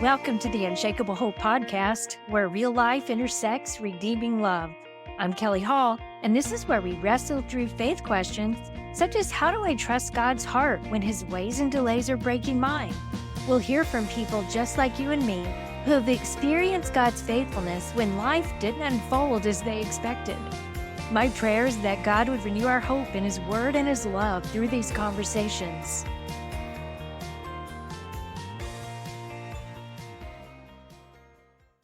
Welcome to the Unshakable Hope podcast, where real life intersects redeeming love. I'm Kelly Hall, and this is where we wrestle through faith questions such as how do I trust God's heart when his ways and delays are breaking mine? We'll hear from people just like you and me who have experienced God's faithfulness when life didn't unfold as they expected. My prayer is that God would renew our hope in his word and his love through these conversations.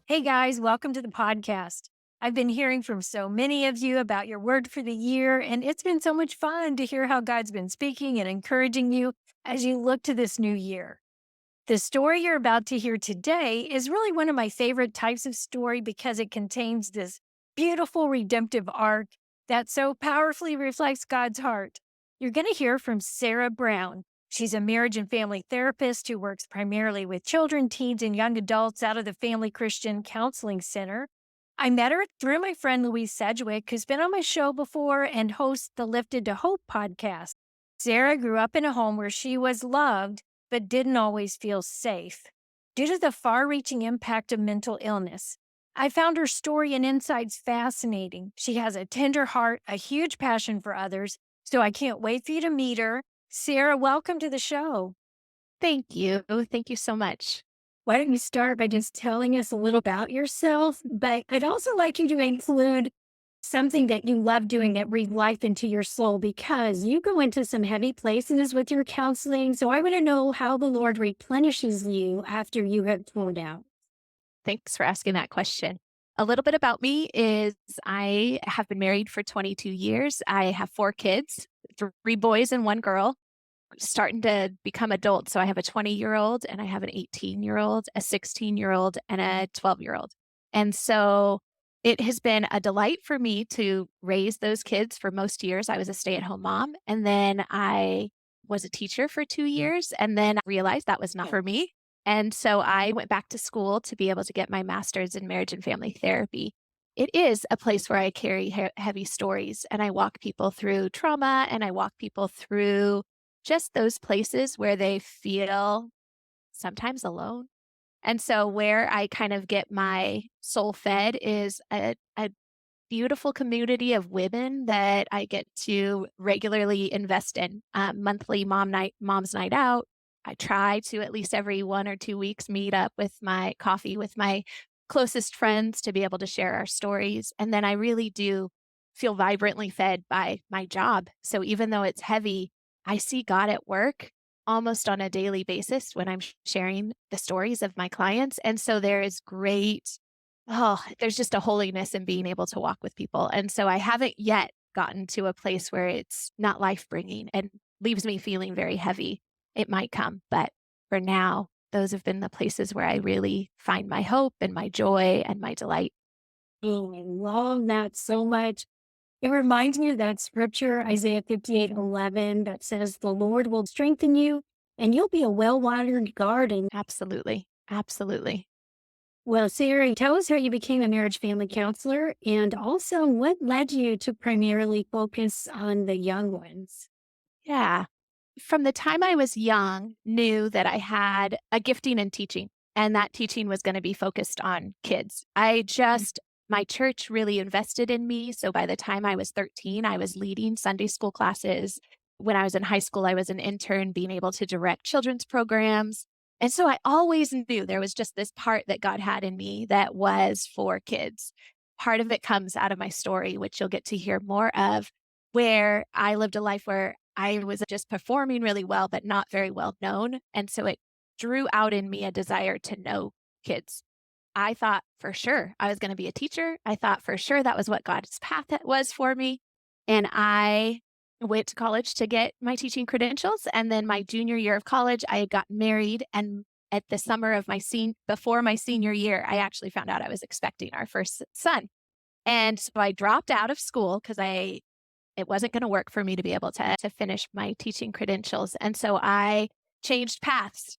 Hey guys, welcome to the podcast. I've been hearing from so many of you about your word for the year, and it's been so much fun to hear how God's been speaking and encouraging you as you look to this new year. The story you're about to hear today is really one of my favorite types of story because it contains this beautiful redemptive arc that so powerfully reflects God's heart. You're going to hear from Sara Brown. She's a marriage and family therapist who works primarily with children, teens, and young adults out of the Family Christian Counseling Center. I met her through my friend Louise Sedgwick, who's been on my show before and hosts the Lifted to Hope podcast. Sara grew up in a home where she was loved, but didn't always feel safe due to the far-reaching impact of mental illness. I found her story and insights fascinating. She has a tender heart, a huge passion for others, so I can't wait for you to meet her. Sara, welcome to the show. Thank you. Thank you so much. Why don't you start by just telling us a little about yourself? But I'd also like you to include something that you love doing that breathes life into your soul, because you go into some heavy places with your counseling. So I want to know how the Lord replenishes you after you have poured out. Thanks for asking that question. A little bit about me is I have been married for 22 years. I have 4 kids, 3 boys and 1 girl, starting to become adults. So I have a 20-year-old and I have an 18-year-old, a 16-year-old, and a 12-year-old. And so it has been a delight for me to raise those kids for most years. I was a stay-at-home mom, and then I was a teacher for 2 years, and then I realized that was not for me. And so I went back to school to be able to get my master's in marriage and family therapy. It is a place where I carry heavy stories, and I walk people through trauma, and I walk people through just those places where they feel sometimes alone. And so where I kind of get my soul fed is a beautiful community of women that I get to regularly invest in. Monthly mom's night out. I try to at least every 1 or 2 weeks meet up with my coffee with my closest friends to be able to share our stories. And then I really do feel vibrantly fed by my job. So even though it's heavy, I see God at work almost on a daily basis when I'm sharing the stories of my clients. And so there is there's just a holiness in being able to walk with people. And so I haven't yet gotten to a place where it's not life bringing and leaves me feeling very heavy. It might come, but for now, those have been the places where I really find my hope and my joy and my delight. Oh, I love that so much. It reminds me of that scripture, Isaiah 58:11, that says, "The Lord will strengthen you, and you'll be a well-watered garden." Absolutely. Absolutely. Well, Sara, tell us how you became a marriage family counselor, and also what led you to primarily focus on the young ones. Yeah. From the time I was young, knew that I had a gifting in teaching, and that teaching was going to be focused on kids. My church really invested in me. So by the time I was 13, I was leading Sunday school classes. When I was in high school, I was an intern being able to direct children's programs. And so I always knew there was just this part that God had in me that was for kids. Part of it comes out of my story, which you'll get to hear more of, where I lived a life where I was just performing really well, but not very well known. And so it drew out in me a desire to know kids. I thought for sure I was going to be a teacher. I thought for sure that was what God's path was for me. And I went to college to get my teaching credentials. And then my junior year of college, I had gotten married. And at the summer of before my senior year, I actually found out I was expecting our first son. And so I dropped out of school because it wasn't going to work for me to be able to finish my teaching credentials. And so I changed paths.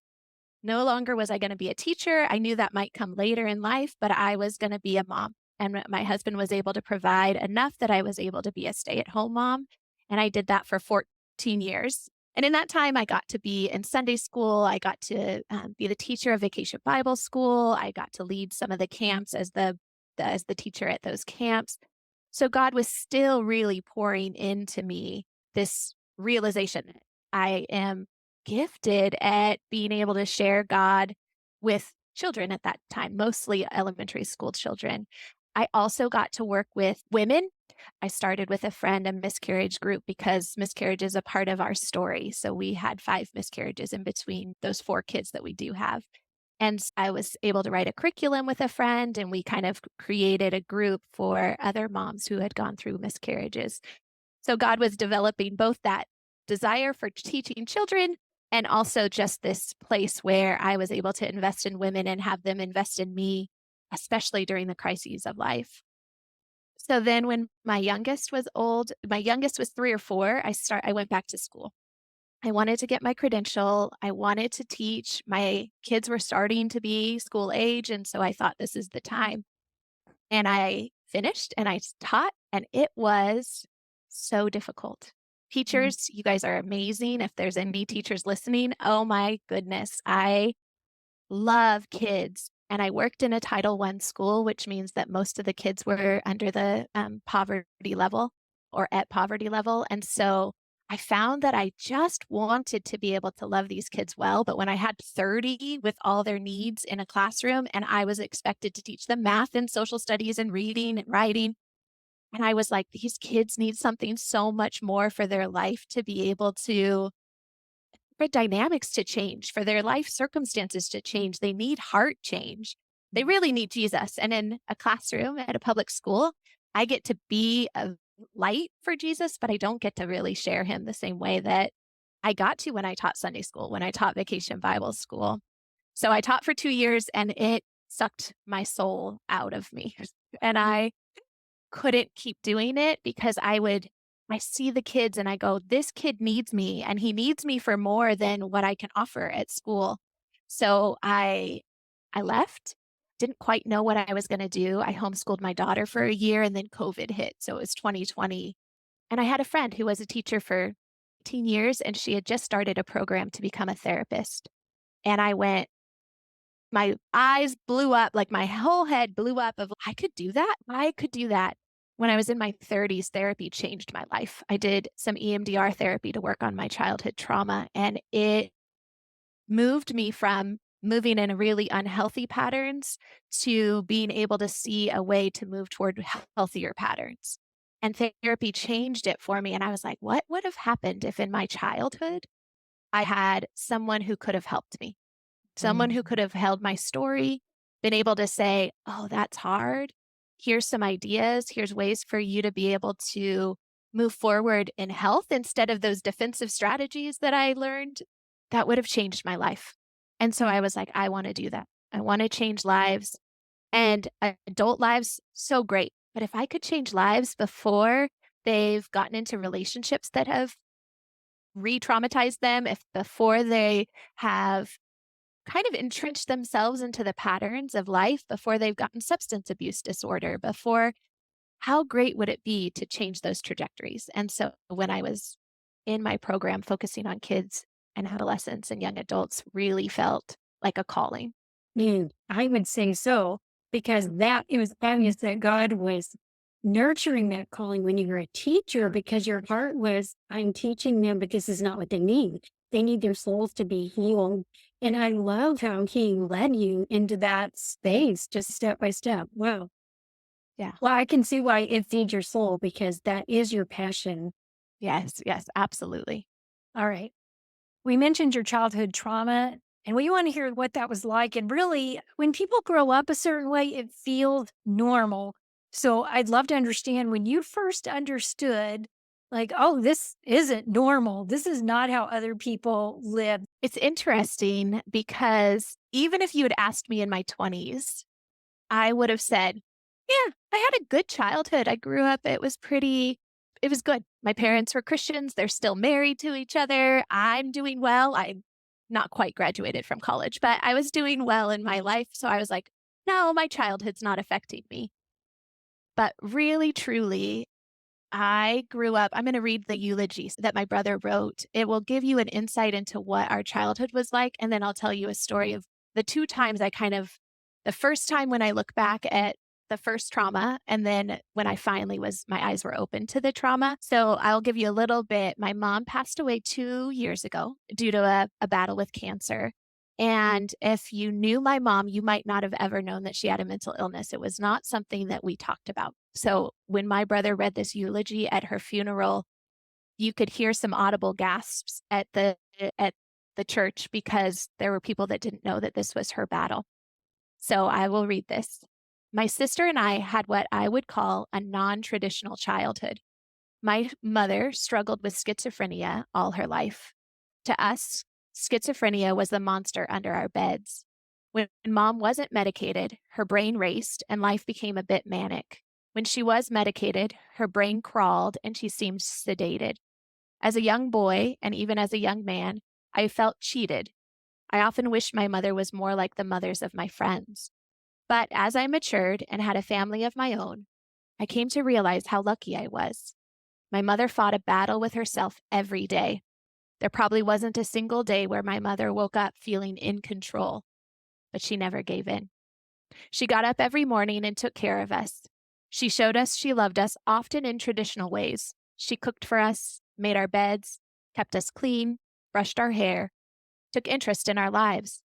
No longer was I going to be a teacher. I knew that might come later in life, but I was going to be a mom. And my husband was able to provide enough that I was able to be a stay-at-home mom. And I did that for 14 years. And in that time, I got to be in Sunday school. I got to be the teacher of Vacation Bible School. I got to lead some of the camps as the teacher at those camps. So God was still really pouring into me this realization that I am gifted at being able to share God with children at that time, mostly elementary school children. I also got to work with women. I started with a friend, a miscarriage group, because miscarriage is a part of our story. So we had 5 miscarriages in between those 4 kids that we do have. And I was able to write a curriculum with a friend, and we kind of created a group for other moms who had gone through miscarriages. So God was developing both that desire for teaching children and also just this place where I was able to invest in women and have them invest in me, especially during the crises of life. So then when my youngest was old, my youngest was 3 or 4, I went back to school. I wanted to get my credential. I wanted to teach. My kids were starting to be school age, and so I thought this is the time. And I finished and I taught, and it was so difficult. Mhm. Teachers, you guys are amazing. If there's any teachers listening, oh my goodness, I love kids. And I worked in a Title I school, which means that most of the kids were under the poverty level or at poverty level. And so I found that I just wanted to be able to love these kids well. But when I had 30 with all their needs in a classroom and I was expected to teach them math and social studies and reading and writing, and I was like, these kids need something so much more for their life to be able to for dynamics to change, for their life circumstances to change. They need heart change. They really need Jesus. And in a classroom at a public school, I get to be a light for Jesus, but I don't get to really share him the same way that I got to when I taught Sunday school, when I taught Vacation Bible School. So I taught for 2 years and it sucked my soul out of me. And I couldn't keep doing it because I see the kids and I go, this kid needs me and he needs me for more than what I can offer at school. So I left, didn't quite know what I was going to do. I homeschooled my daughter for a year and then COVID hit. So it was 2020. And I had a friend who was a teacher for 18 years and she had just started a program to become a therapist. And I went, my eyes blew up, like my whole head blew up of I could do that. I could do that. When I was in my 30s, therapy changed my life. I did some EMDR therapy to work on my childhood trauma, and it moved me from moving in really unhealthy patterns to being able to see a way to move toward healthier patterns. And therapy changed it for me. And I was like, what would have happened if in my childhood I had someone who could have helped me? Someone Mhm. who could have held my story, been able to say, "Oh, that's hard. Here's some ideas. Here's ways for you to be able to move forward in health instead of those defensive strategies that I learned." That would have changed my life. And so I was like, I want to do that. I want to change lives and adult lives, so great. But if I could change lives before they've gotten into relationships that have re traumatized them, if before they have kind of entrenched themselves into the patterns of life before they've gotten substance abuse disorder, before how great would it be to change those trajectories? And so when I was in my program focusing on kids and adolescents and young adults really felt like a calling. I would say so, because that it was obvious that God was nurturing that calling when you were a teacher, because your heart was, I'm teaching them, but this is not what they need. They need their souls to be healed. And I love how he led you into that space, just step by step. Wow. Yeah. Well, I can see why it feeds your soul, because that is your passion. Yes. Yes. Absolutely. All right. We mentioned your childhood trauma, and we want to hear what that was like. And really, when people grow up a certain way, it feels normal. So I'd love to understand when you first understood, like, oh, this isn't normal. This is not how other people live. It's interesting because even if you had asked me in my 20s, I would have said, yeah, I had a good childhood. I grew up, it was good. My parents were Christians. They're still married to each other. I'm doing well. I'm not quite graduated from college, but I was doing well in my life. So I was like, no, my childhood's not affecting me. But really, truly, I grew up, I'm going to read the eulogies that my brother wrote. It will give you an insight into what our childhood was like. And then I'll tell you a story of the two times the first time when I look back at the first trauma, and then when I finally my eyes were open to the trauma. So I'll give you a little bit. My mom passed away 2 years ago due to a battle with cancer. And if you knew my mom, you might not have ever known that she had a mental illness. It was not something that we talked about. So when my brother read this eulogy at her funeral, you could hear some audible gasps at the church because there were people that didn't know that this was her battle. So I will read this. My sister and I had what I would call a non-traditional childhood. My mother struggled with schizophrenia all her life. To us, schizophrenia was the monster under our beds. When mom wasn't medicated, her brain raced and life became a bit manic. When she was medicated, her brain crawled and she seemed sedated. As a young boy, and even as a young man, I felt cheated. I often wished my mother was more like the mothers of my friends. But as I matured and had a family of my own, I came to realize how lucky I was. My mother fought a battle with herself every day. There probably wasn't a single day where my mother woke up feeling in control, but she never gave in. She got up every morning and took care of us. She showed us she loved us, often in traditional ways. She cooked for us, made our beds, kept us clean, brushed our hair, took interest in our lives.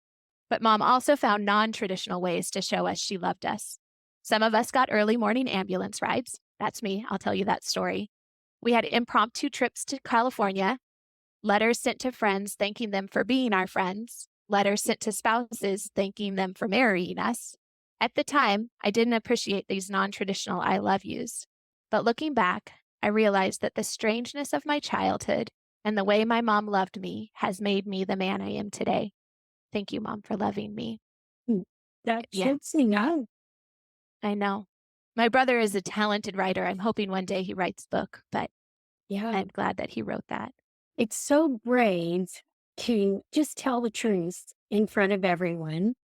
But mom also found non-traditional ways to show us she loved us. Some of us got early morning ambulance rides. That's me. I'll tell you that story. We had impromptu trips to California, letters sent to friends thanking them for being our friends, letters sent to spouses thanking them for marrying us. At the time, I didn't appreciate these non-traditional I love yous. But looking back, I realized that the strangeness of my childhood and the way my mom loved me has made me the man I am today. Thank you, Mom, for loving me. Mm. That Yeah, should sing out. I know. My brother is a talented writer. I'm hoping one day he writes a book, but Yeah. I'm glad that he wrote that. It's so brave to just tell the truth in front of everyone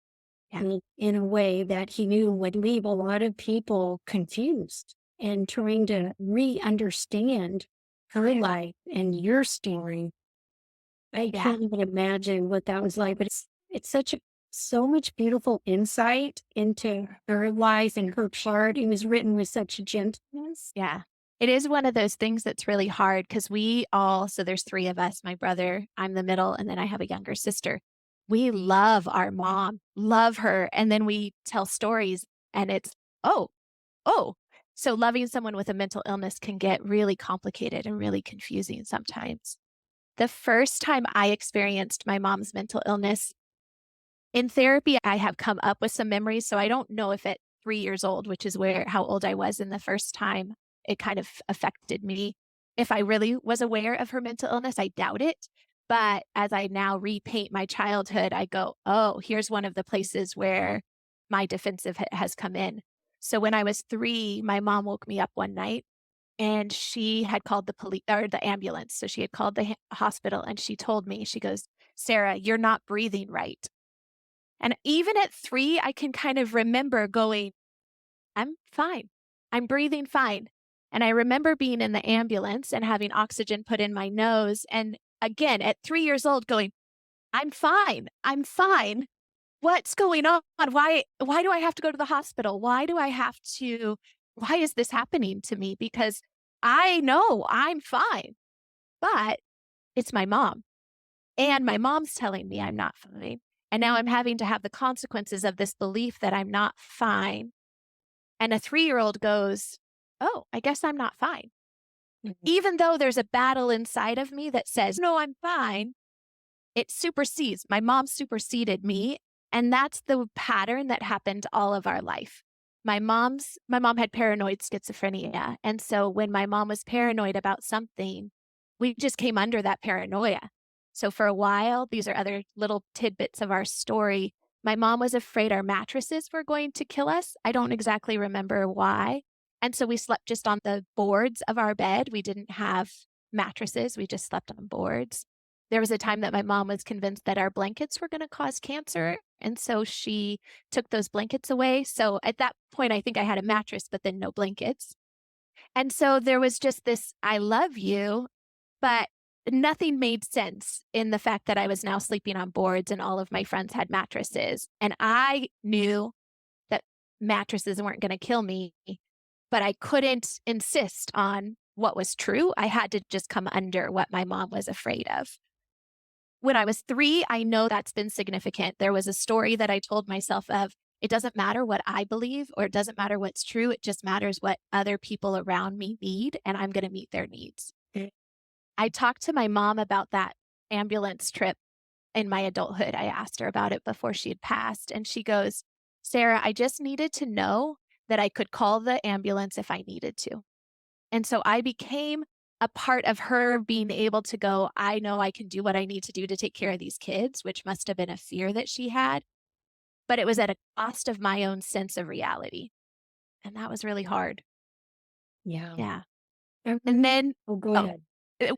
Yeah, in a way that he knew would leave a lot of people confused and trying to re-understand her life and your story. I yeah. can't even imagine what that was like, but it's such a so much beautiful insight into her life and her part. It was written with such gentleness. Yeah. It is one of those things that's really hard because so there's three of us, my brother, I'm the middle, and then I have a younger sister. We love our mom, love her. And then we tell stories and it's, oh, oh. So loving someone with a mental illness can get really complicated and really confusing sometimes. The first time I experienced my mom's mental illness, in therapy, I have come up with some memories, so I don't know if at 3 years old, which is how old I was in the first time, it kind of affected me. If I really was aware of her mental illness, I doubt it. But as I now repaint my childhood, I go, "Oh, here's one of the places where my defensive has come in." So when I was 3, my mom woke me up one night and she had called the police or the ambulance. So she had called the hospital and she told me, she goes, "Sarah, you're not breathing right." And even at 3, I can kind of remember going, I'm fine. I'm breathing fine. And I remember being in the ambulance and having oxygen put in my nose. And again, at 3 years old, going, I'm fine. I'm fine. What's going on? Why do I have to go to the hospital? Why is this happening to me? Because I know I'm fine, but it's my mom. And my mom's telling me I'm not fine. And now I'm having to have the consequences of this belief that I'm not fine. And a 3-year-old goes, oh, I guess I'm not fine. Mhm. Even though there's a battle inside of me that says, no, I'm fine, it supersedes. My mom superseded me. And that's the pattern that happened all of our life. My mom had paranoid schizophrenia. And so when my mom was paranoid about something, we just came under that paranoia. So for a while, these are other little tidbits of our story. My mom was afraid our mattresses were going to kill us. I don't exactly remember why. And so we slept just on the boards of our bed. We didn't have mattresses. We just slept on boards. There was a time that my mom was convinced that our blankets were going to cause cancer. And so she took those blankets away. So at that point, I think I had a mattress, but then no blankets. And so there was just this, I love you, but nothing made sense in the fact that I was now sleeping on boards and all of my friends had mattresses. And I knew that mattresses weren't going to kill me, but I couldn't insist on what was true. I had to just come under what my mom was afraid of. When I was 3, I know that's been significant. There was a story that I told myself of, it doesn't matter what I believe or it doesn't matter what's true. It just matters what other people around me need, and I'm going to meet their needs. Mm. I talked to my mom about that ambulance trip in my adulthood. I asked her about it before she had passed, and she goes, Sarah, I just needed to know that I could call the ambulance if I needed to. And so I became a part of her being able to go, I know I can do what I need to do to take care of these kids, which must have been a fear that she had, but it was at a cost of my own sense of reality. And that was really hard. Yeah. Yeah. And Mhm. then, Oh, go oh, ahead.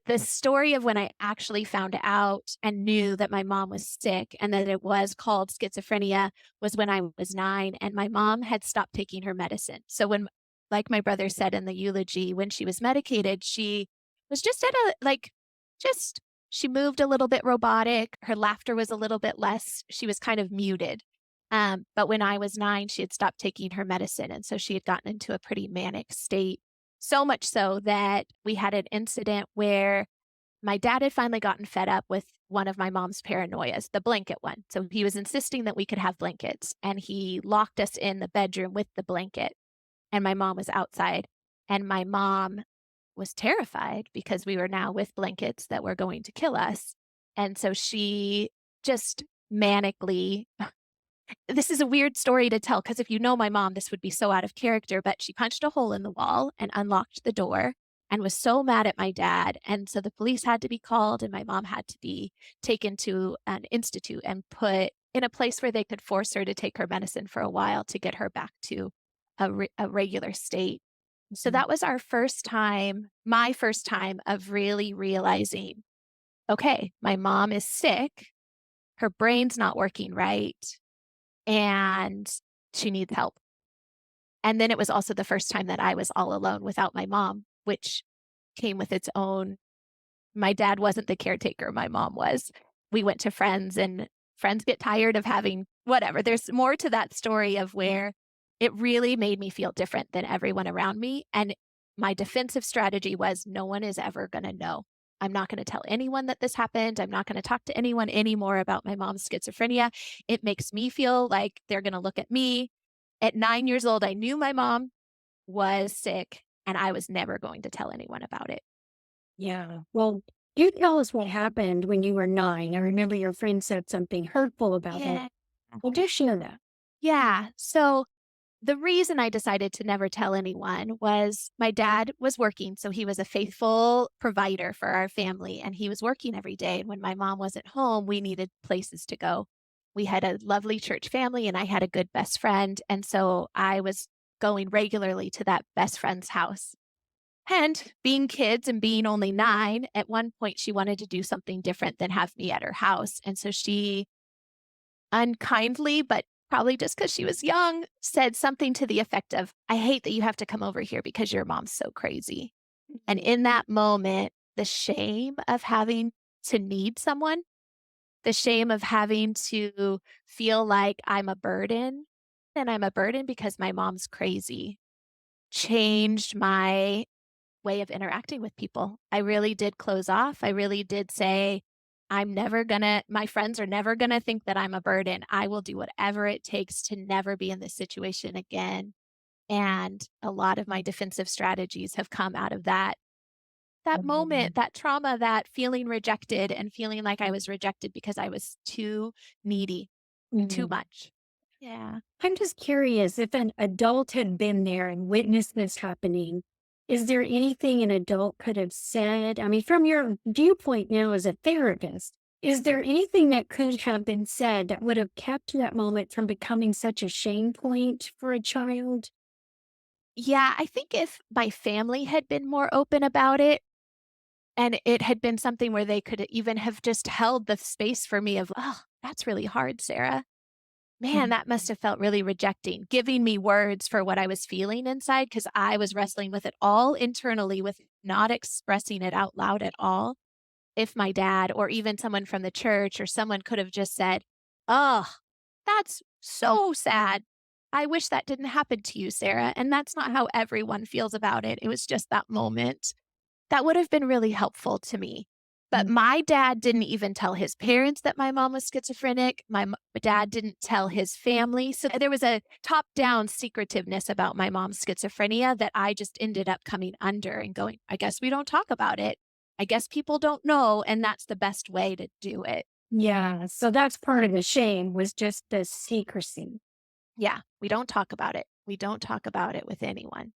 the story of when I actually found out and knew that my mom was sick and that it was called schizophrenia was when I was 9 and my mom had stopped taking her medicine. So when, like my brother said in the eulogy, when she was medicated, she was just at a, like, just, she moved a little bit robotic. Her laughter was a little bit less. She was kind of muted. But when I was 9, she had stopped taking her medicine. And so she had gotten into a pretty manic state. So much so that we had an incident where my dad had finally gotten fed up with one of my mom's paranoias, the blanket one. So he was insisting that we could have blankets, and he locked us in the bedroom with the blanket, and my mom was outside. And my mom was terrified because we were now with blankets that were going to kill us. And so she just manically, this is a weird story to tell because if you know my mom, this would be so out of character, but she punched a hole in the wall and unlocked the door and was so mad at my dad. And so the police had to be called and my mom had to be taken to an institute and put in a place where they could force her to take her medicine for a while to get her back to a regular state. So Mhm. that was our first time, my first time of really realizing, okay, my mom is sick. Her brain's not working right and she needs help. And then it was also the first time that I was all alone without my mom, which came with its own, my dad wasn't the caretaker, my mom was. We went to friends and friends get tired of having whatever. There's more to that story of where it really made me feel different than everyone around me. And my defensive strategy was no one is ever going to know. I'm not going to tell anyone that this happened. I'm not going to talk to anyone anymore about my mom's schizophrenia. It makes me feel like they're going to look at me. At 9 years old, I knew my mom was sick and I was never going to tell anyone about it. Yeah. Well, you tell us what happened when you were 9. I remember your friend said something hurtful about that. Yeah. Well, just share that. Yeah. So the reason I decided to never tell anyone was my dad was working. So he was a faithful provider for our family and he was working every day. And when my mom wasn't home, we needed places to go. We had a lovely church family and I had a good best friend. And so I was going regularly to that best friend's house. And being kids and being only 9, at one point she wanted to do something different than have me at her house. And so she unkindly, but probably just because she was young, said something to the effect of, I hate that you have to come over here because your mom's so crazy. And Mhm. in that moment, the shame of having to need someone, the shame of having to feel like I'm a burden and I'm a burden because my mom's crazy changed my way of interacting with people. I really did close off. I really did say, I'm never gonna, my friends are never gonna think that I'm a burden. I will do whatever it takes to never be in this situation again. And a lot of my defensive strategies have come out of that moment, Um, that trauma, that feeling rejected and feeling like I was rejected because I was too needy, too mhm. much. Yeah. I'm just curious if an adult had been there and witnessed this happening, is there anything an adult could have said? I mean, from your viewpoint now as a therapist, is there anything that could have been said that would have kept that moment from becoming such a shame point for a child? Yeah, I think if my family had been more open about it, and it had been something where they could even have just held the space for me of, "Oh, that's really hard, Sarah." man, that must have felt really rejecting, giving me words for what I was feeling inside because I was wrestling with it all internally with not expressing it out loud at all. If my dad or even someone from the church or someone could have just said, "Oh, that's so sad. I wish that didn't happen to you, Sarah." And that's not how everyone feels about it. It was just that moment. That would have been really helpful to me. But Mm. my dad didn't even tell his parents that my mom was schizophrenic. Dad didn't tell his family. So there was a top down secretiveness about my mom's schizophrenia that I just ended up coming under and going, I guess we don't talk about it. I guess people don't know. And that's the best way to do it. Yeah. So that's part of the shame was just the secrecy. Yeah, we don't talk about it. We don't talk about it with anyone.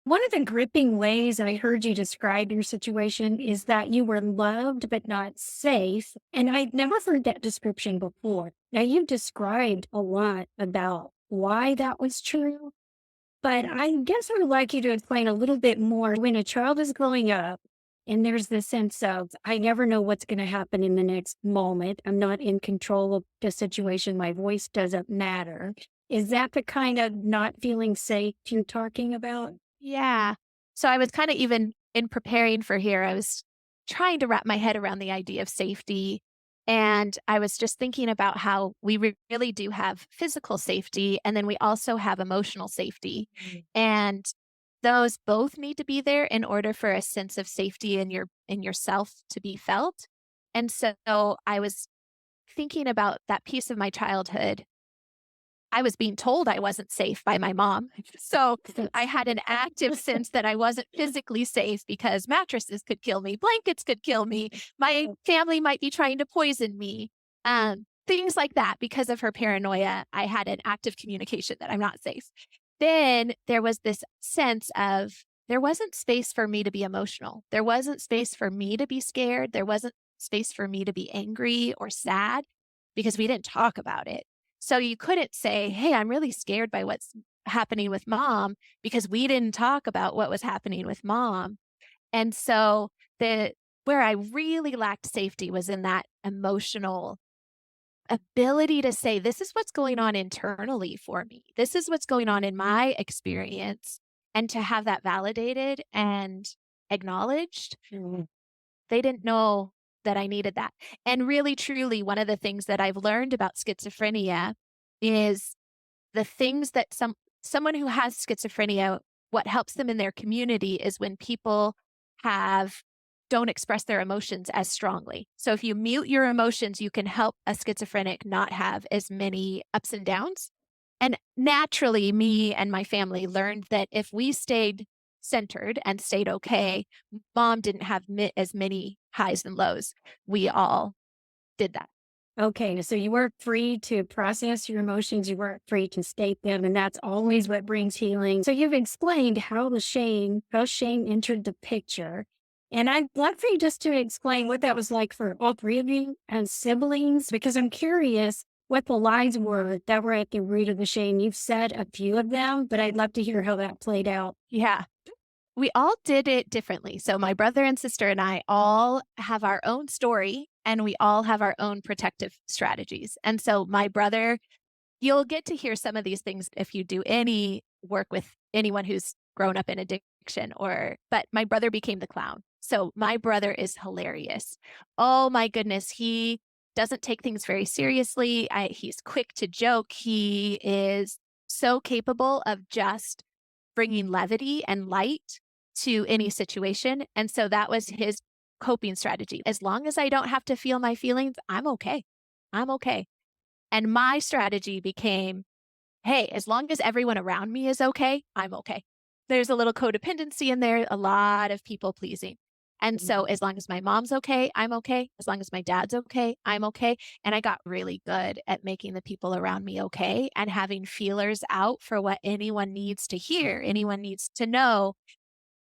One of the gripping ways I heard you describe your situation is that you were loved but not safe. And I'd never heard that description before. Now, you've described a lot about why that was true, but I guess I would like you to explain a little bit more. When a child is growing up and there's this sense of, I never know what's going to happen in the next moment, I'm not in control of the situation, my voice doesn't matter. Is that the kind of not feeling safe you're talking about? Yeah. So I was kind of even in preparing for here, I was trying to wrap my head around the idea of safety. And I was just thinking about how we really do have physical safety and then we also have emotional safety. Mm. And those both need to be there in order for a sense of safety in yourself to be felt. And so I was thinking about that piece of my childhood. I was being told I wasn't safe by my mom. So I had an active sense that I wasn't physically safe because mattresses could kill me, blankets could kill me, my family might be trying to poison me. Things like that. Because of her paranoia, I had an active communication that I'm not safe. Then there was this sense of there wasn't space for me to be emotional. There wasn't space for me to be scared. There wasn't space for me to be angry or sad because we didn't talk about it. So you couldn't say, "Hey, I'm really scared by what's happening with mom," because we didn't talk about what was happening with mom. And so the where I really lacked safety was in that emotional ability to say, "This is what's going on internally for me. This is what's going on in my experience." And to have that validated and acknowledged, Mm. they didn't know that I needed that. And really, truly, one of the things that I've learned about schizophrenia is the things that someone who has schizophrenia, what helps them in their community is when people have don't express their emotions as strongly. So if you mute your emotions, you can help a schizophrenic not have as many ups and downs. And naturally, me and my family learned that if we stayed centered and stayed okay, mom didn't have as many highs and lows. We all did that. Okay, so you weren't free to process your emotions, you weren't free to state them, and that's always what brings healing. So you've explained how shame entered the picture. And I'd love for you just to explain what that was like for all three of you as siblings, because I'm curious what the lies were that were at the root of the shame. You've said a few of them, but I'd love to hear how that played out. Yeah. We all did it differently. So my brother and sister and I all have our own story and we all have our own protective strategies. And so my brother, you'll get to hear some of these things if you do any work with anyone who's grown up in addiction but my brother became the clown. So my brother is hilarious. Oh my goodness, he doesn't take things very seriously. He's quick to joke. He is so capable of just bringing levity and light to any situation. And so that was his coping strategy. As long as I don't have to feel my feelings, I'm okay. I'm okay. And my strategy became, hey, as long as everyone around me is okay, I'm okay. There's a little codependency in there, a lot of people pleasing. And so as long as my mom's okay, I'm okay. As long as my dad's okay, I'm okay. And I got really good at making the people around me okay and having feelers out for what anyone needs to hear, anyone needs to know.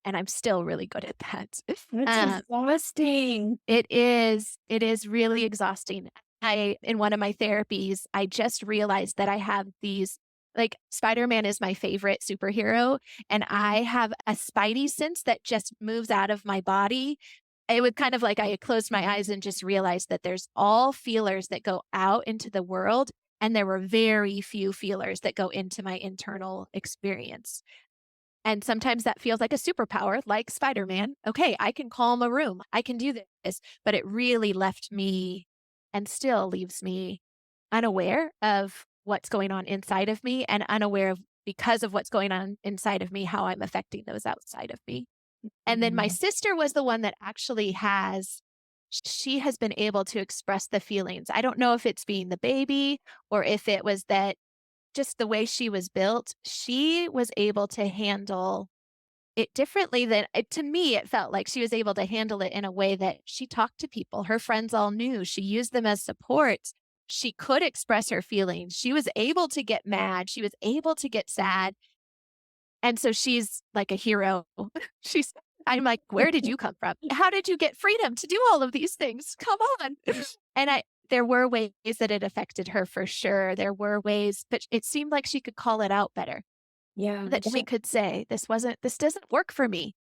And I'm still really good at that. That's Um, exhausting. it is really exhausting. In one of my therapies, I just realized that I have these like Spider-Man is my favorite superhero, and I have a spidey sense that just moves out of my body. It would kind of like I had closed my eyes and just realized that there's all feelers that go out into the world And there were very few feelers that go into my internal experience. And sometimes that feels like a superpower, like Spider-Man. Okay, I can calm a room. I can do this. But it really left me and still leaves me unaware of what's going on inside of me and unaware of, because of what's going on inside of me, how I'm affecting those outside of me. And then my Mhm. sister was the one that actually she has been able to express the feelings. I don't know if it's being the baby or if it was that just the way she was built, she was able to handle it differently than to me, it felt like she was able to handle it in a way that she talked to people. Her friends all knew. She used them as supports. She could express her feelings. She was able to get mad. She was able to get sad. And so she's like a hero. She's I'm like, "Where did you come from? How did you get freedom to do all of these things? Come on." And there were ways that it affected her for sure. There were ways, but it seemed like she could call it out better. Yeah, That she could say, this doesn't work for me."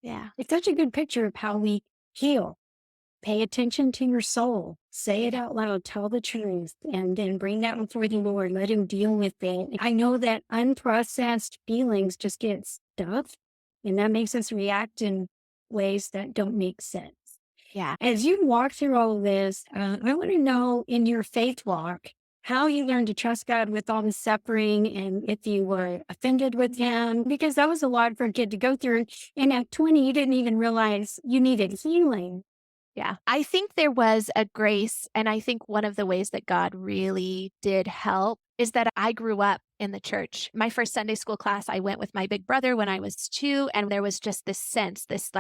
Yeah. it's such a good picture of how we heal. Pay attention to your soul. Say it Yeah. out loud. Tell the truth, and then bring that before the Lord. Let Him deal with it. I know that unprocessed feelings just get stuffed, and that makes us react in ways that don't make sense. Yeah. As you walk through all of this, I want to know in your faith walk how you learned to trust God with all the suffering and if you were offended with Him, because that was a lot for a kid to go through. And at 20, you didn't even realize you needed healing. Yeah. I think there was a grace, and I think one of the ways that God really did help is that I grew up in the church. My first Sunday school class, I went with my big brother when I was 2, and there was just this sense, this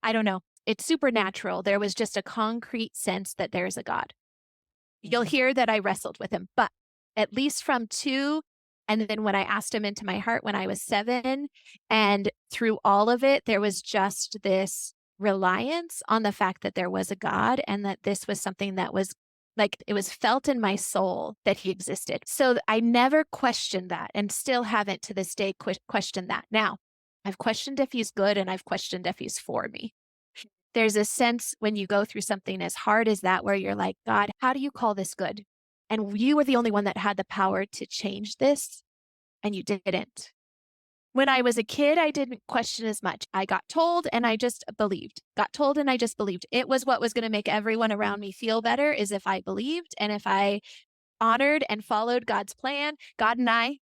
I don't know, it's supernatural. There was just a concrete sense that there's a God. You'll hear that I wrestled with him, but at least from 2, and then when I asked him into my heart when I was 7, and through all of it, there was just this reliance on the fact that there was a God and that this was something that was like it was felt in my soul that he existed. So I never questioned that and still haven't to this day questioned that. Now, I've questioned if he's good and I've questioned if he's for me. There's a sense when you go through something as hard as that where you're like, "God, how do you call this good? And you were the only one that had the power to change this, and you didn't." When I was a kid, I didn't question as much. I got told and I just believed. Got told and I just believed. It was what was gonna make everyone around me feel better is if I believed and if I honored and followed God's plan. God and I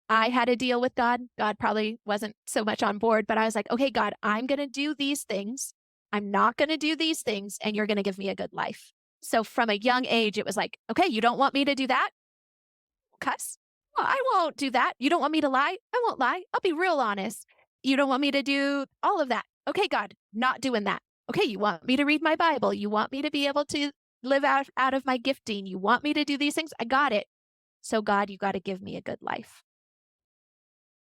had a deal with God. God probably wasn't so much on board, but I was like, "Okay, God, I'm going to do these things. I'm not going to do these things, and you're going to give me a good life." So from a young age, it was like, "Okay, you don't want me to do that? Cuss? Well, I won't do that. You don't want me to lie? I won't lie. I'll be real honest. You don't want me to do all of that. Okay, God, not doing that. Okay, you want me to read my Bible. You want me to be able to live out of my gifting. You want me to do these things. I got it. So, God, you got to give me a good life."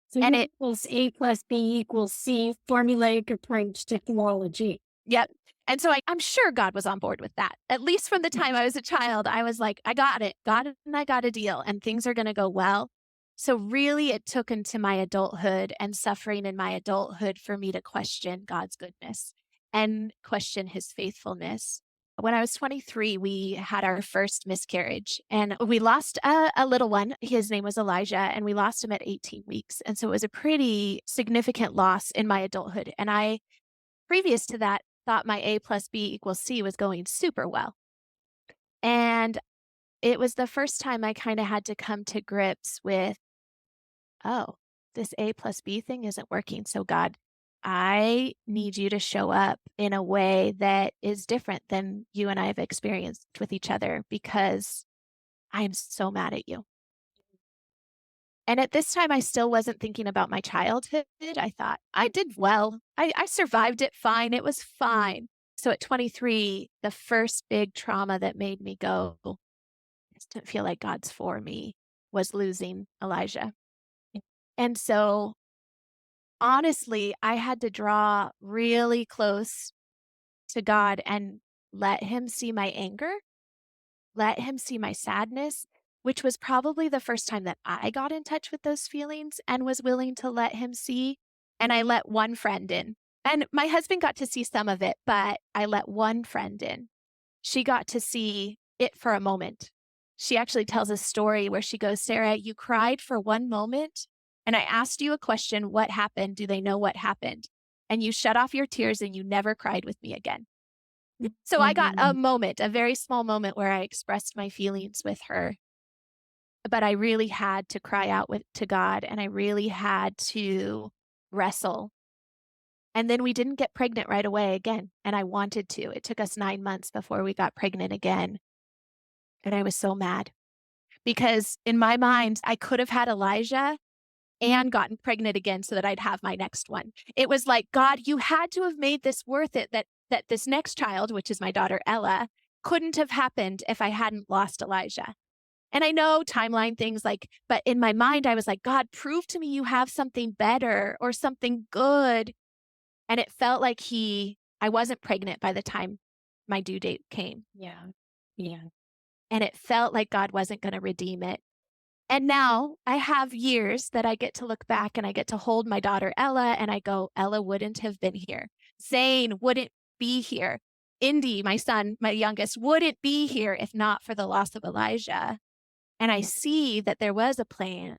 So And you it, equals A plus B equals C formulaic approach to theology. yep. And so I'm sure God was on board with that. At least from the time I was a child, I was like, I got it. God and I got a deal and things are going to go well. So really it took into my adulthood and suffering in my adulthood for me to question God's goodness and question his faithfulness. When I was 23, we had our first miscarriage and we lost a little one. His name was Elijah, and we lost him at 18 weeks. And so it was a pretty significant loss in my adulthood. And I, previous to that, thought my A plus B equals C was going super well. And it was the first time I kind of had to come to grips with, oh, this A plus B thing isn't working. So, God, I need you to show up in a way that is different than you and I have experienced with each other because I am so mad at you. And at this time, I still wasn't thinking about my childhood. I thought, I did well. I survived it fine. It was fine. So at 23, the first big trauma that made me go, this didn't feel like God's for me, was losing Elijah. And so honestly, I had to draw really close to God and let him see my anger, let him see my sadness, which was probably the first time that I got in touch with those feelings and was willing to let him see. And I let one friend in. And my husband got to see some of it, but I let one friend in. She got to see it for a moment. she actually tells a story where she goes, Sarah, you cried for one moment, and I asked you a question, what happened? Do they know what happened? And you shut off your tears and you never cried with me again. So I got a Mhm. moment, a very small moment where I expressed my feelings with her, but I really had to cry out to God, and I really had to wrestle. And then we didn't get pregnant right away again, and I wanted to. It took us 9 months before we got pregnant again, and I was so mad because in my mind, I could have had Elijah and gotten pregnant again so that I'd have my next one. It was like, God, you had to have made this worth it, that this next child, which is my daughter Ella, couldn't have happened if I hadn't lost Elijah. And I know timeline things like, but in my mind, I was like, God, prove to me you have something better or something good. And it felt like I wasn't pregnant by the time my due date came. Yeah. Yeah. And it felt like God wasn't going to redeem it. And now I have years that I get to look back and I get to hold my daughter Ella and I go, Ella wouldn't have been here. Zane wouldn't be here. Indy, my son, my youngest, wouldn't be here if not for the loss of Elijah. And I see that there was a plan.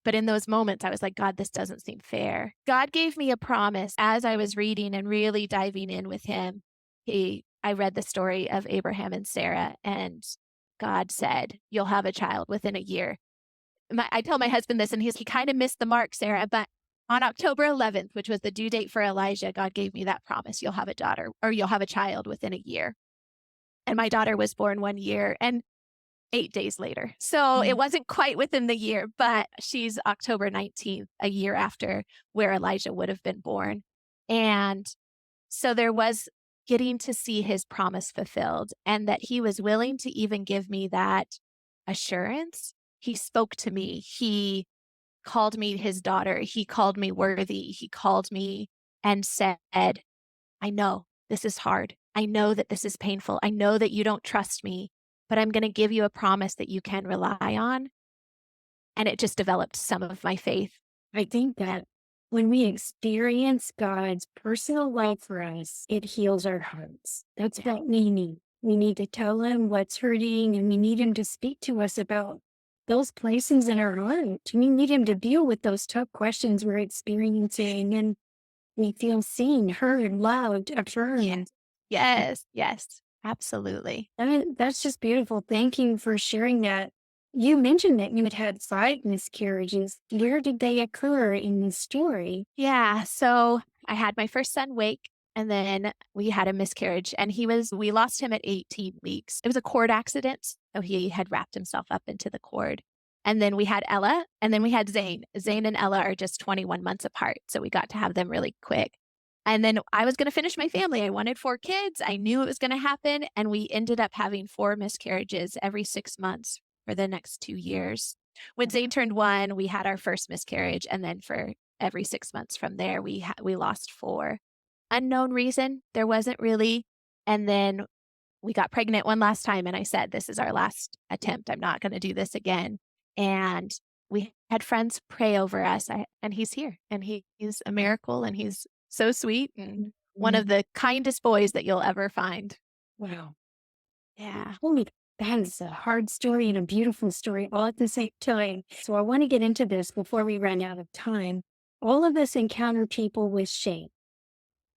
But in those moments, I was like, God, this doesn't seem fair. God gave me a promise as I was reading and really diving in with him. I read the story of Abraham and Sarah, and God said, you'll have a child within a year. I tell my husband this, and he kind of missed the mark, Sarah, but on October 11th, which was the due date for Elijah, God gave me that promise. You'll have a daughter or you'll have a child within a year. And my daughter was born 1 year and 8 days later. So it Mm. wasn't quite within the year, but she's October 19th, a year after where Elijah would have been born. And so there was getting to see his promise fulfilled and that he was willing to even give me that assurance. He spoke to me. He called me his daughter. He called me worthy. He called me and said, I know this is hard. I know that this is painful. I know that you don't trust me, but I'm going to give you a promise that you can rely on. And it just developed some of my faith. I think that when we experience God's personal love for us, it heals our hearts. That's Yeah. what we need. We need to tell him what's hurting and we need him to speak to us about those places in our heart. We need him to deal with those tough questions we're experiencing and we feel seen, heard, loved, Yes. affirmed. Yes. Yes. Absolutely. That's just beautiful. Thank you for sharing that. You mentioned that you had had 5 miscarriages. Where did they occur in the story? Yeah. So I had my first son, Wake, and then we had a miscarriage, and we lost him at 18 weeks. It was a cord accident. So he had wrapped himself up into the cord. And then we had Ella, and then we had Zane. Zane and Ella are just 21 months apart. So we got to have them really quick. And then I was going to finish my family. I wanted 4 kids. I knew it was going to happen. And we ended up having 4 miscarriages every 6 months for the next 2 years. When Zane turned 1, we had our first miscarriage. And then for every 6 months from there, we lost 4. Unknown reason. There wasn't really. And then we got pregnant one last time. And I said, this is our last attempt. I'm not going to do this again. And we had friends pray over us. And he's here. And he's a miracle. And he's so sweet and one Mm. of the kindest boys that you'll ever find. Wow. Yeah. Holy, that is a hard story and a beautiful story all at the same time. So I want to get into this before we run out of time. All of us encounter people with shame.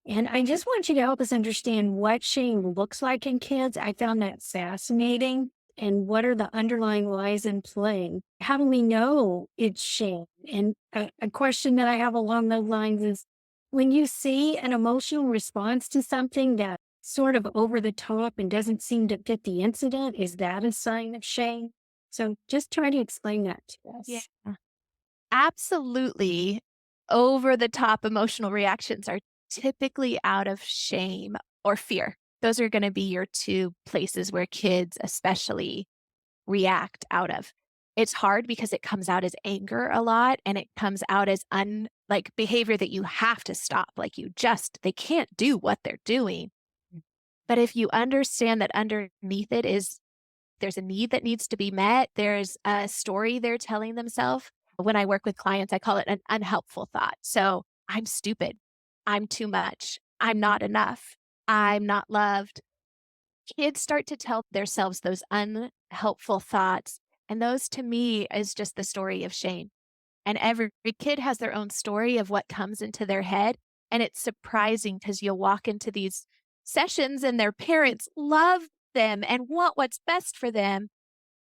And I just want you to help us understand what shame looks like in kids. I found that fascinating. And what are the underlying lies in play? How do we know it's shame? And a question that I have along those lines is when you see an emotional response to something that sort of over the top and doesn't seem to fit the incident, is that a sign of shame? So just try to explain that to Yeah. us. Absolutely. Over the top emotional reactions are typically out of shame or fear. Those are going to be your two places where kids, especially, react out of. It's hard because it comes out as anger a lot and it comes out as like behavior that you have to stop. Like they can't do what they're doing. But if you understand that underneath it is there's a need that needs to be met, there's a story they're telling themselves. When I work with clients, I call it an unhelpful thought. So I'm stupid. I'm too much. I'm not enough. I'm not loved. kids start to tell themselves those unhelpful thoughts. And those to me is just the story of shame. And every kid has their own story of what comes into their head. And it's surprising because you'll walk into these sessions and their parents love them and want what's best for them.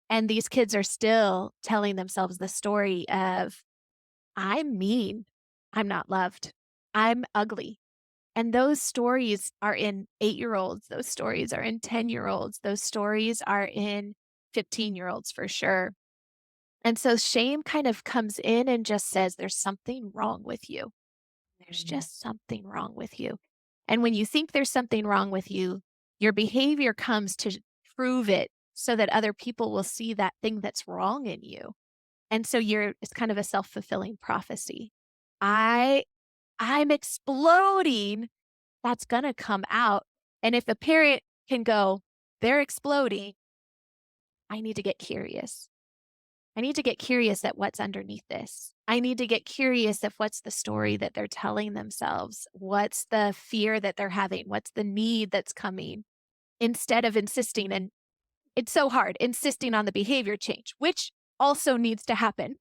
And these kids are still telling themselves the story of, I'm mean, I'm not loved, I'm ugly. And those stories are in 8-year-olds, those stories are in 10-year-olds, those stories are in 15-year-olds for sure. And so shame kind of comes in and just says, there's something wrong with you. There's just something wrong with you. And when you think there's something wrong with you, your behavior comes to prove it so that other people will see that thing that's wrong in you. And so it's kind of a self-fulfilling prophecy. I'm exploding. That's going to come out. And if a parent can go, they're exploding, I need to get curious. I need to get curious at what's underneath this. I need to get curious of what's the story that they're telling themselves. What's the fear that they're having? What's the need that's coming? Instead of insisting, and it's so hard, insisting on the behavior change, which also needs to happen.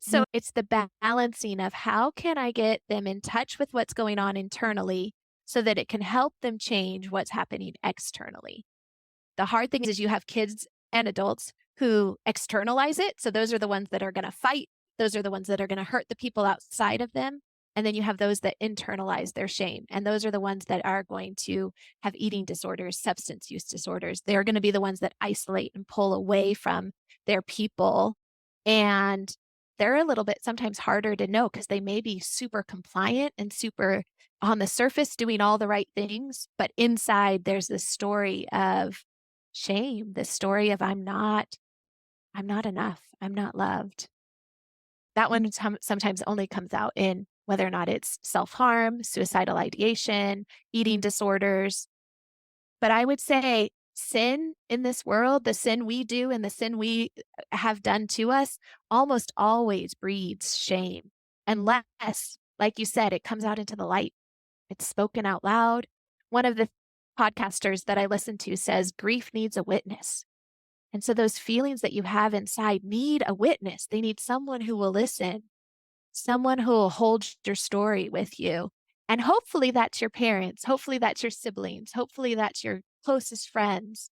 So it's the balancing of how can I get them in touch with what's going on internally so that it can help them change what's happening externally. The hard thing is you have kids and adults who externalize it. So those are the ones that are going to fight. Those are the ones that are going to hurt the people outside of them. And then you have those that internalize their shame. And those are the ones that are going to have eating disorders, substance use disorders. They're going to be the ones that isolate and pull away from their people. And they're a little bit sometimes harder to know because they may be super compliant and super on the surface doing all the right things. But inside, there's this story of shame, this story of I'm not enough, I'm not loved. That one sometimes only comes out in whether or not it's self-harm, suicidal ideation, eating disorders. But I would say sin in this world, the sin we do and the sin we have done to us almost always breeds shame. Unless, like you said, it comes out into the light. It's spoken out loud. One of the podcasters that I listen to says grief needs a witness. And so those feelings that you have inside need a witness. They need someone who will listen, someone who will hold your story with you. And hopefully that's your parents. Hopefully that's your siblings. Hopefully that's your closest friends.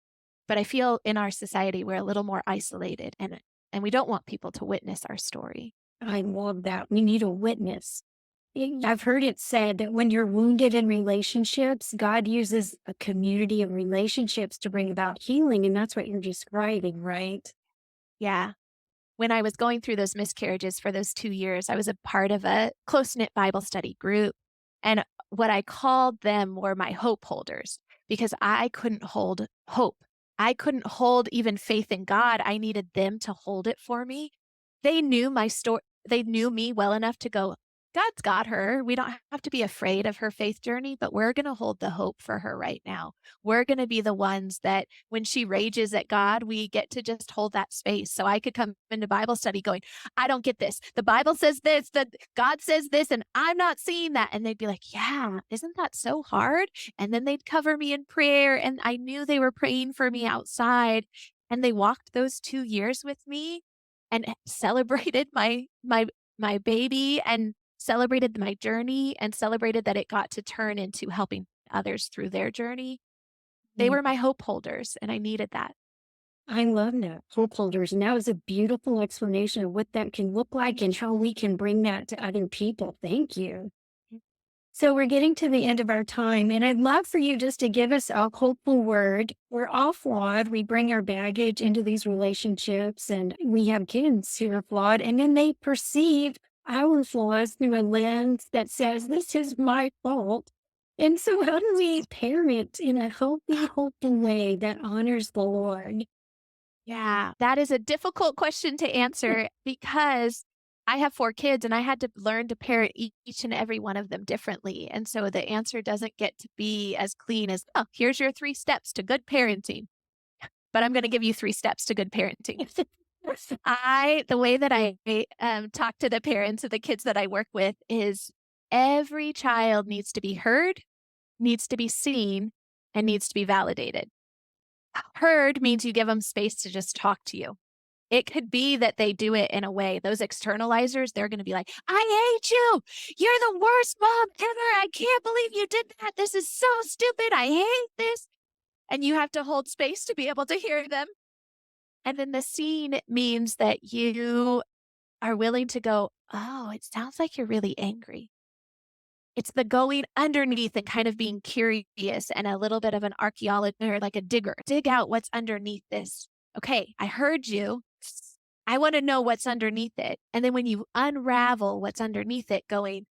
But I feel in our society, we're a little more isolated and we don't want people to witness our story. I love that. We need a witness. I've heard it said that when you're wounded in relationships, God uses a community of relationships to bring about healing. And that's what you're describing, right? Yeah. When I was going through those miscarriages for those 2 years, I was a part of a close-knit Bible study group. And what I called them were my hope holders because I couldn't hold hope. I couldn't hold even faith in God. I needed them to hold it for me. They knew my story. They knew me well enough to go, God's got her. We don't have to be afraid of her faith journey, but we're going to hold the hope for her right now. We're going to be the ones that when she rages at God, we get to just hold that space. So I could come into Bible study going, I don't get this. The Bible says this, that God says this, and I'm not seeing that. And they'd be like, yeah, isn't that so hard? And then they'd cover me in prayer. And I knew they were praying for me outside. And they walked those 2 years with me and celebrated my baby and celebrated my journey and celebrated that it got to turn into helping others through their journey. They were my hope holders, and I needed that. I love that. Hope holders. And that was a beautiful explanation of what that can look like and how we can bring that to other people. Thank you. So we're getting to the end of our time, and I'd love for you just to give us a hopeful word. We're all flawed. We bring our baggage into these relationships, and we have kids who are flawed, and then they perceive our flaws through a lens that says, this is my fault. And so how do we parent in a healthy, hopeful way that honors the Lord? Yeah, that is a difficult question to answer because I have 4 kids and I had to learn to parent each and every one of them differently. And so the answer doesn't get to be as clean as, oh, here's your 3 steps to good parenting. But I'm going to give you 3 steps to good parenting. The way that I talk to the parents of the kids that I work with is every child needs to be heard, needs to be seen, and needs to be validated. Heard means you give them space to just talk to you. It could be that they do it in a way, those externalizers, they're going to be like, I hate you. You're the worst mom ever. I can't believe you did that. This is so stupid. I hate this. And you have to hold space to be able to hear them. And then the scene means that you are willing to go, oh, it sounds like you're really angry. It's the going underneath and kind of being curious and a little bit of an archaeologist or like a digger. Dig out what's underneath this. Okay, I heard you. I want to know what's underneath it. And then when you unravel what's underneath it, going,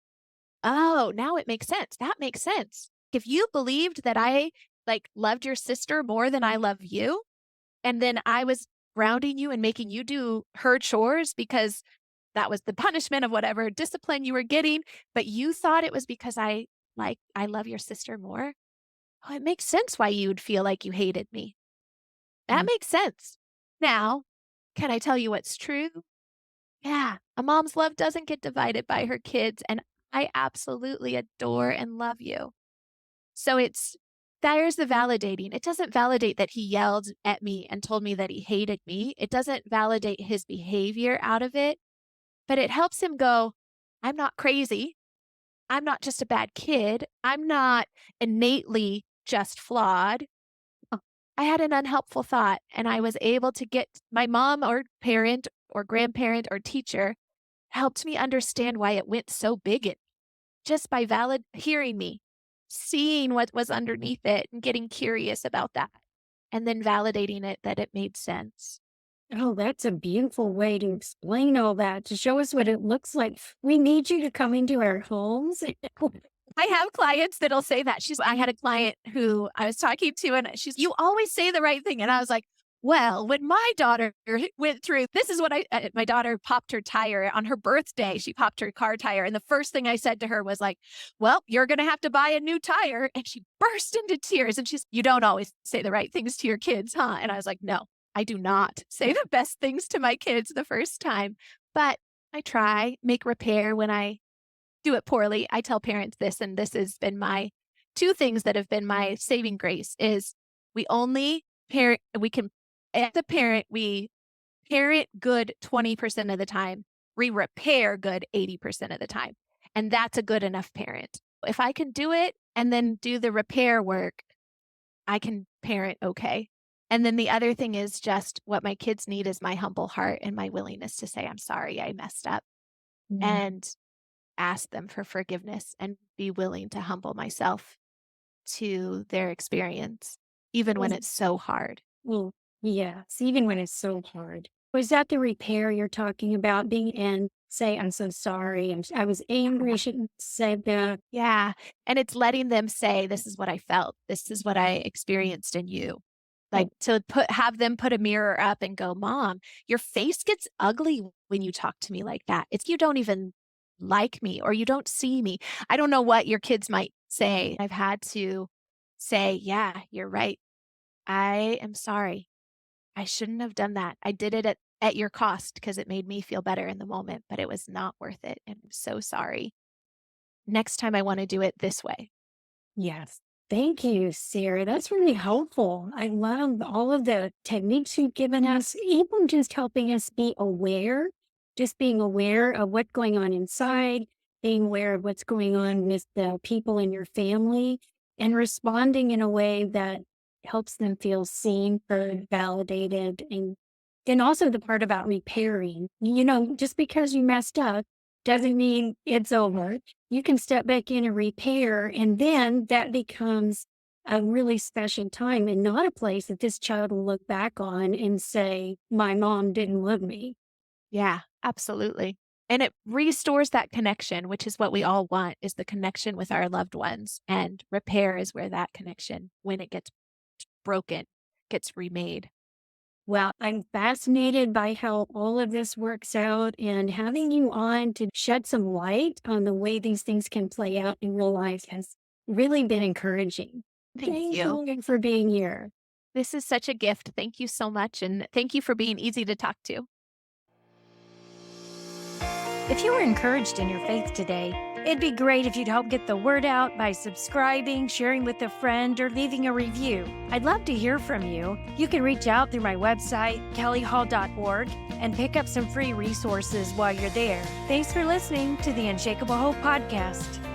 oh, now it makes sense. That makes sense. If you believed that I like loved your sister more than I love you, and then I was grounding you and making you do her chores because that was the punishment of whatever discipline you were getting, but you thought it was because I love your sister more. Oh, it makes sense why you would feel like you hated me. That Mm. makes sense. Now, can I tell you what's true? Yeah, a mom's love doesn't get divided by her kids, and I absolutely adore and love you. So there's the validating. It doesn't validate that he yelled at me and told me that he hated me. It doesn't validate his behavior out of it, but it helps him go, I'm not crazy. I'm not just a bad kid. I'm not innately just flawed. I had an unhelpful thought, and I was able to get my mom or parent or grandparent or teacher helped me understand why it went so big just by valid hearing me, seeing what was underneath it and getting curious about that, and then validating it that it made sense. Oh, that's a beautiful way to explain all that, to show us what it looks like. We need you to come into our homes. I have clients that'll say that. I had a client who I was talking to, and you always say the right thing. And I was like, well, when my daughter went through, this is what my daughter popped her tire on her birthday. She popped her car tire. And the first thing I said to her was like, well, you're going to have to buy a new tire. And she burst into tears. And you don't always say the right things to your kids, huh? And I was like, no, I do not say the best things to my kids the first time, but I try, make repair when I do it poorly. I tell parents this, and this has been my two things that have been my saving grace is we only parent, we can, as a parent, we parent good 20% of the time, we repair good 80% of the time. And that's a good enough parent. If I can do it and then do the repair work, I can parent okay. And then the other thing is just what my kids need is my humble heart and my willingness to say, I'm sorry, I messed up. Yeah. And ask them for forgiveness and be willing to humble myself to their experience, even when Was it's so hard. well, yes, even when it's so hard. Was that the repair you're talking about? Being in, say, I'm so sorry. I was angry. I shouldn't have said that. Yeah. And it's letting them say, this is what I felt. This is what I experienced in you. Like Oh, to have them put a mirror up and go, Mom, your face gets ugly when you talk to me like that. It's you don't even like me or you don't see me. I don't know what your kids might say. I've had to say, yeah, you're right. I am sorry. I shouldn't have done that. I did it at your cost because it made me feel better in the moment, but it was not worth it. And I'm so sorry. Next time I want to do it this way. yes. Thank you, Sarah. That's really helpful. I love all of the techniques you've given us, even just helping us be aware, just being aware of what's going on inside, being aware of what's going on with the people in your family, and responding in a way that helps them feel seen, heard, validated, and also the part about repairing. Just because you messed up doesn't mean it's over. You can step back in and repair, and then that becomes a really special time and not a place that this child will look back on and say, my mom didn't love me. Yeah, absolutely. And it restores that connection, which is what we all want is the connection with our loved ones. And repair is where that connection, when it gets broken, gets remade. Well, I'm fascinated by how all of this works out, and having you on to shed some light on the way these things can play out in real life has really been encouraging. Thank Thank you. you for being here. This is such a gift. Thank you so much. And thank you for being easy to talk to. If you were encouraged in your faith today, It'd be great if you'd help get the word out by subscribing, sharing with a friend, or leaving a review. I'd love to hear from you. You can reach out through my website, kellyhall.org, and pick up some free resources while you're there. Thanks for listening to the Unshakable Hope Podcast.